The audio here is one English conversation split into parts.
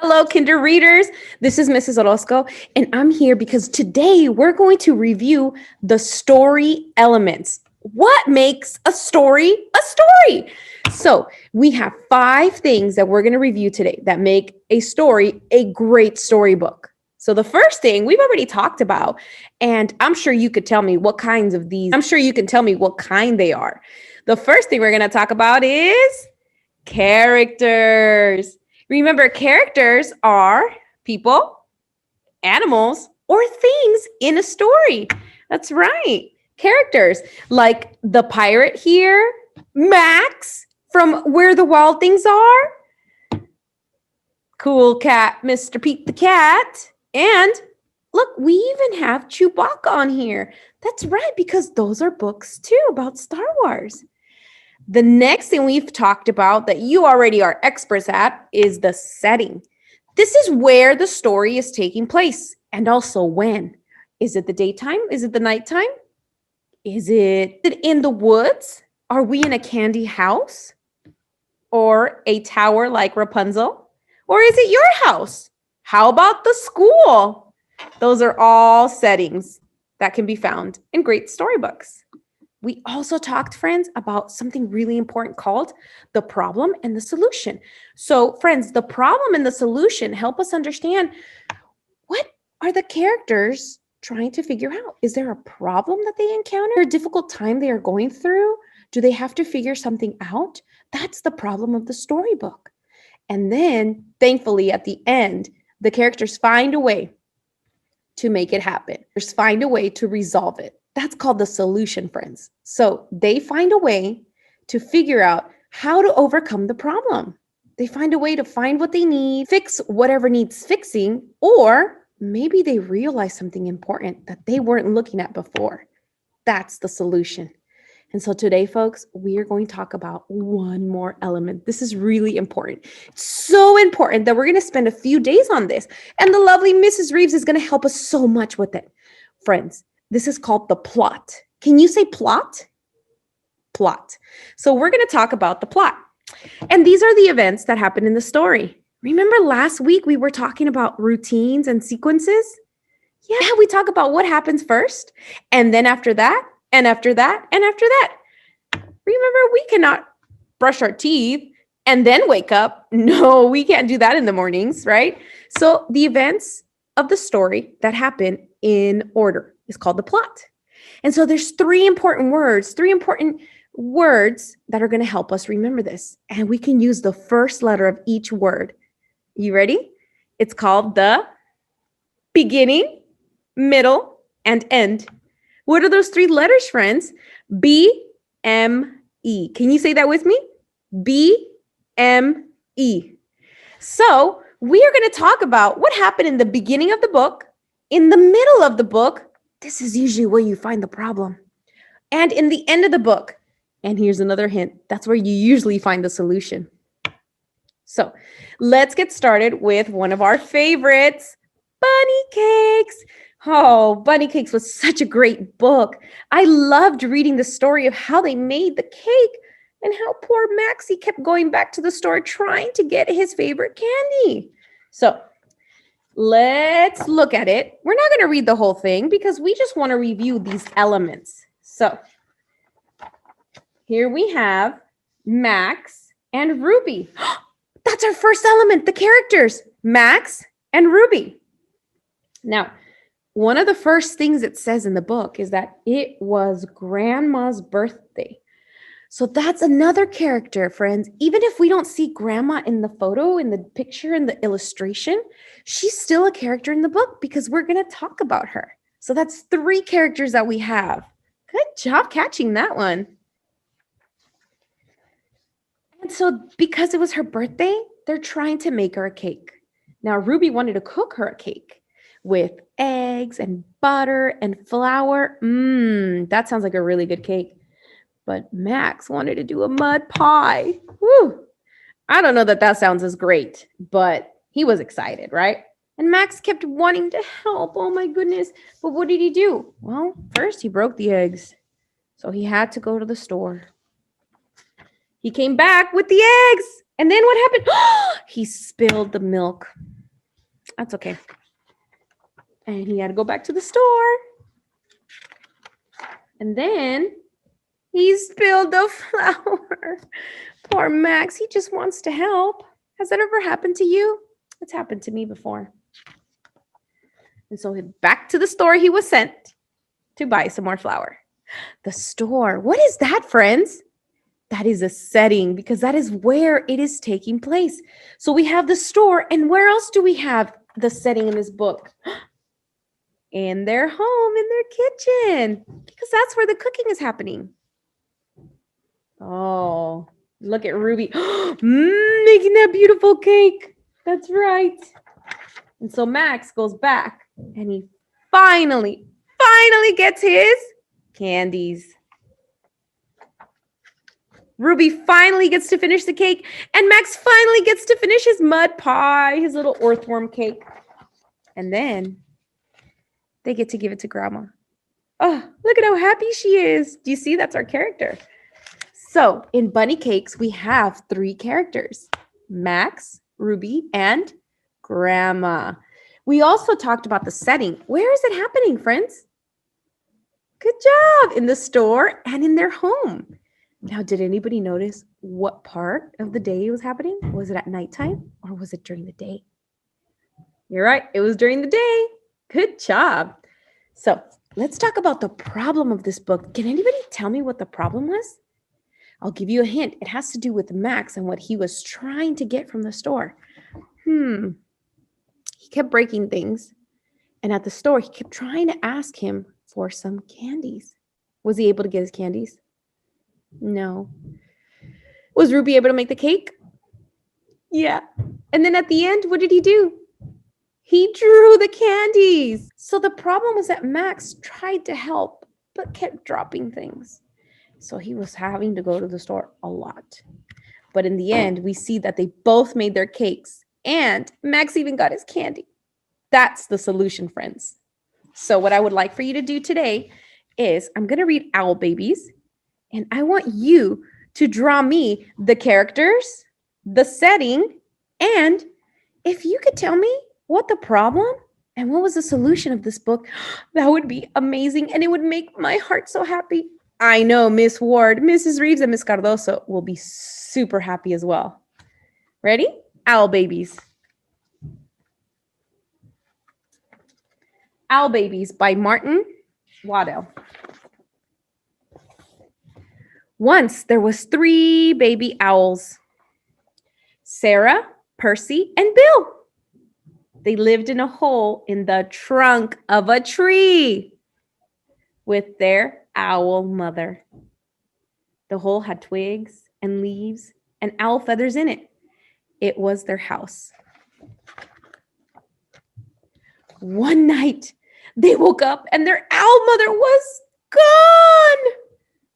Hello, Kinder readers. This is Mrs. Orozco, and I'm here because today we're going to review the story elements. What makes a story a story? So, we have 5 things that we're going to review today that make a story a great storybook. So, the first thing we've already talked about, and I'm sure you could tell me what kinds of these, I'm sure you can tell me what kind they are. The first thing we're going to talk about is characters. Remember, characters are people, animals, or things in a story. That's right. Characters like the pirate here, Max from Where the Wild Things Are, Cool Cat, Mr. Pete the Cat, and look, we even have Chewbacca on here. That's right, because those are books too about Star Wars. The next thing we've talked about that you already are experts at is the setting. This is where the story is taking place and also when. Is it the daytime? Is it the nighttime? Is it in the woods? Are we in a candy house? Or a tower like Rapunzel? Or is it your house? How about the school? Those are all settings that can be found in great storybooks. We also talked, friends, about something really important called the problem and the solution. So, friends, the problem and the solution help us understand what are the characters trying to figure out. Is there a problem that they encounter? A difficult time they are going through? Do they have to figure something out? That's the problem of the storybook. And then, thankfully, at the end, the characters find a way to make it happen. Just find a way to resolve it. That's called the solution, friends. So they find a way to figure out how to overcome the problem. They find a way to find what they need, fix whatever needs fixing, or maybe they realize something important that they weren't looking at before. That's the solution. And so today, folks, we are going to talk about one more element. This is really important. It's so important that we're going to spend a few days on this. And the lovely Mrs. Reeves is going to help us so much with it. Friends, this is called the plot. Can you say plot? Plot. So we're going to talk about the plot. And these are the events that happen in the story. Remember last week we were talking about routines and sequences? Yeah, we talk about what happens first, and then after that, and after that, and after that. Remember, we cannot brush our teeth and then wake up. No, we can't do that in the mornings, right? So the events of the story that happen in order is called the plot. And so there's 3 important words that are going to help us remember this. And we can use the first letter of each word. You ready? It's called the beginning, middle, and end. What are those 3 letters, friends? B, M, E. Can you say that with me? B, M, E. So we are going to talk about what happened in the beginning of the book, in the middle of the book. This is usually where you find the problem. And in the end of the book. And here's another hint. That's where you usually find the solution. So let's get started with one of our favorites, Bunny Cakes. Oh, Bunny Cakes was such a great book. I loved reading the story of how they made the cake and how poor Maxie kept going back to the store trying to get his favorite candy. So let's look at it. We're not going to read the whole thing because we just want to review these elements. So here we have Max and Ruby. That's our first element, the characters, Max and Ruby. Now, one of the first things it says in the book is that it was Grandma's birthday. So that's another character, friends. Even if we don't see Grandma in the photo, in the picture, in the illustration, she's still a character in the book because we're going to talk about her. So that's 3 characters that we have. Good job catching that one. And so because it was her birthday, they're trying to make her a cake. Now, Ruby wanted to cook her a cake with eggs and butter and flour. That sounds like a really good cake. But Max wanted to do a mud pie. Woo! I don't know that sounds as great, but he was excited, right? And Max kept wanting to help. Oh my goodness. But what did he do? Well, first he broke the eggs. So he had to go to the store. He came back with the eggs. And then what happened? He spilled the milk. That's okay. And he had to go back to the store. And then he spilled the flour. Poor Max. He just wants to help. Has that ever happened to you? It's happened to me before. And so back to the store he was sent to buy some more flour. The store. What is that, friends? That is a setting because that is where it is taking place. So we have the store, and where else do we have the setting in this book? In their home, in their kitchen, because that's where the cooking is happening. Oh, look at Ruby making that beautiful cake. That's right. And so Max goes back and he finally gets his candies. Ruby finally gets to finish the cake, and Max finally gets to finish his mud pie, his little earthworm cake. And then they get to give it to Grandma. Oh, look at how happy she is. Do you see? That's our character. So in Bunny Cakes, we have 3 characters: Max, Ruby, and Grandma. We also talked about the setting. Where is it happening, friends? Good job. In the store and in their home. Now, did anybody notice what part of the day it was happening? Was it at nighttime or was it during the day? You're right. It was during the day. Good job. So let's talk about the problem of this book. Can anybody tell me what the problem was? I'll give you a hint. It has to do with Max and what he was trying to get from the store. He kept breaking things. And at the store, he kept trying to ask him for some candies. Was he able to get his candies? No. Was Ruby able to make the cake? Yeah. And then at the end, what did he do? He drew the candies. So the problem was that Max tried to help, but kept dropping things. So he was having to go to the store a lot. But in the end, we see that they both made their cakes, and Max even got his candy. That's the solution, friends. So what I would like for you to do today is I'm going to read Owl Babies, and I want you to draw me the characters, the setting, and if you could tell me what the problem and what was the solution of this book, that would be amazing, and it would make my heart so happy. I know Miss Ward, Mrs. Reeves, and Miss Cardoso will be super happy as well. Ready? Owl Babies. Owl Babies by Martin Waddell. Once there was 3 baby owls, Sarah, Percy, and Bill. They lived in a hole in the trunk of a tree with their owl mother. The hole had twigs and leaves and owl feathers in it. It was their house. One night, they woke up and their owl mother was gone.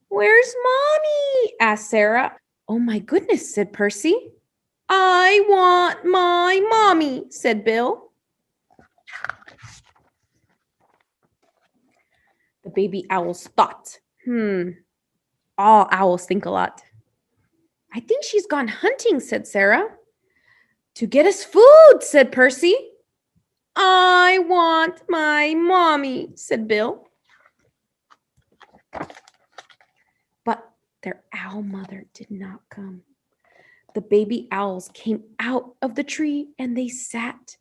Where's Mommy? Asked Sarah. Oh my goodness, said Percy. I want my mommy, said Bill. The baby owls thought, all owls think a lot. I think she's gone hunting, said Sarah. To get us food, said Percy. I want my mommy, said Bill. But their owl mother did not come. The baby owls came out of the tree and they sat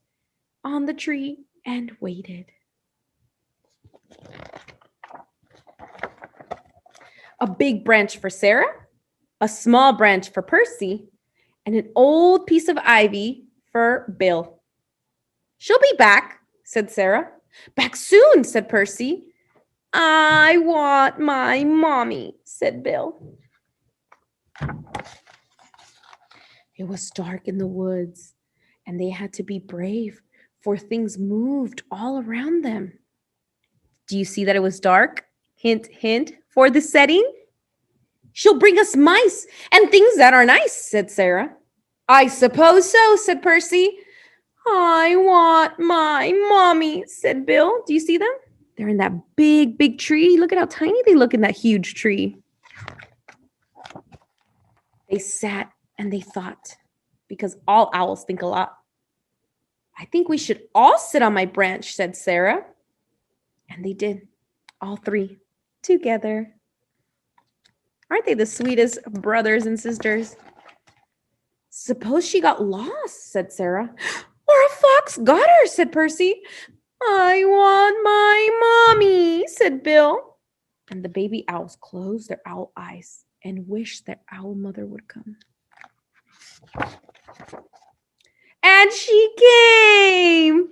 on the tree and waited. A big branch for Sarah, a small branch for Percy, and an old piece of ivy for Bill. She'll be back, said Sarah. Back soon, said Percy. I want my mommy, said Bill. It was dark in the woods, and they had to be brave, for things moved all around them. Do you see that it was dark? Hint, hint, for the setting. She'll bring us mice and things that are nice, said Sarah. I suppose so, said Percy. I want my mommy, said Bill. Do you see them? They're in that big, big tree. Look at how tiny they look in that huge tree. They sat and they thought, because all owls think a lot. I think we should all sit on my branch, said Sarah. And they did, all three, together. Aren't they the sweetest brothers and sisters? Suppose she got lost, said Sarah. Or a fox got her, said Percy. I want my mommy, said Bill. And the baby owls closed their owl eyes and wished their owl mother would come. And she came.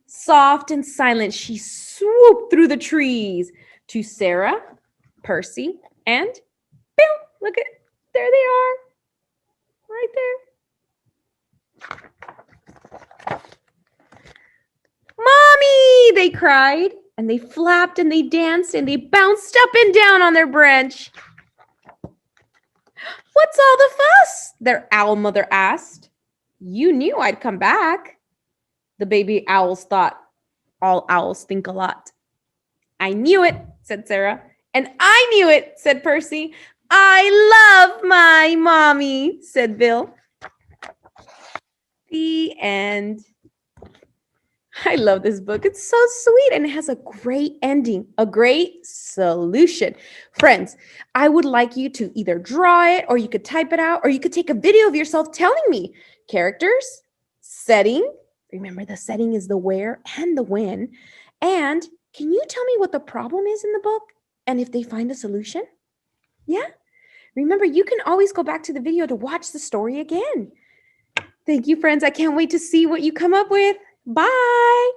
Soft and silent, she swooped through the trees to Sarah, Percy, and Bill. Look at, there they are, right there. Mommy, they cried, and they flapped and they danced and they bounced up and down on their branch. What's all the fuss? Their owl mother asked. You knew I'd come back. The baby owls thought. All owls think a lot. I knew it, said Sarah. And I knew it, said Percy. I love my mommy, said Bill. The end. I love this book. It's so sweet and it has a great ending, a great solution. Friends, I would like you to either draw it or you could type it out or you could take a video of yourself telling me characters, setting. Remember, the setting is the where and the when. And can you tell me what the problem is in the book and if they find a solution? Yeah? Remember, you can always go back to the video to watch the story again. Thank you, friends. I can't wait to see what you come up with. Bye.